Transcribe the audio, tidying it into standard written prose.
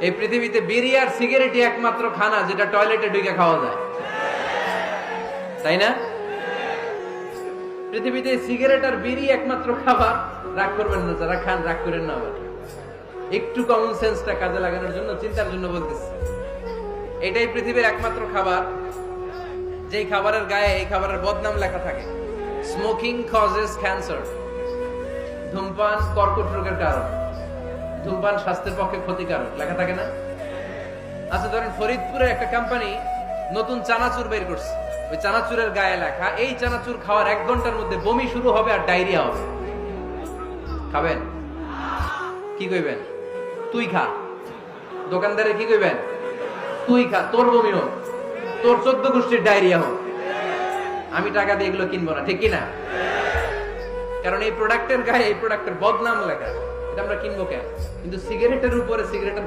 এই পৃথিবীতে বিড়ি আর সিগারেটই একমাত্র খানা যেটা টয়লেটে ঢুকে খাওয়া যায়, তাই না? পৃথিবীতে সিগারেট আর বিড়ি একমাত্র খাবার। রাগ করবেন না, যারা খান রাগ করেন না। আবার একটু কমন সেন্সটা কাজে লাগানোর জন্য, চিন্তার জন্য বলতেছি। এটাই পৃথিবীর একমাত্র খাবার যেই খাবারের গায়ে এই খাবারের বদনাম লেখা থাকে, স্মোকিং কজেস ক্যান্সার। ধূমপান কর্কট রোগের কারণ, ধূমপান স্বাস্থ্যের পক্ষে ক্ষতিকারক লেখা থাকে না? আচ্ছা ধরেন ফরিদপুরের একটা কোম্পানি নতুন চানাচুর বের করছে, ওই চানাচুরের গায়ে লেখা এই চানাচুর খাওয়ার 1 ঘন্টার মধ্যে বমি শুরু হবে আর ডায়রিয়া হবে। খাবেন? কি কইবেন? তুই খা। দোকানদারে কি কইবেন? তুই খা, তোর বমি হোক, তোর 14 গোষ্ঠীর ডায়রিয়া হোক, আমি টাকা দিয়ে এগুলো কিনবো না, ঠিক কিনা? কারণ এই প্রোডাক্টের গায়ে এই প্রোডাক্টের বদনাম লেখা, এটা আমরা কিনবো কেন? কিন্তু সিগারেটের উপরে সিগারেটের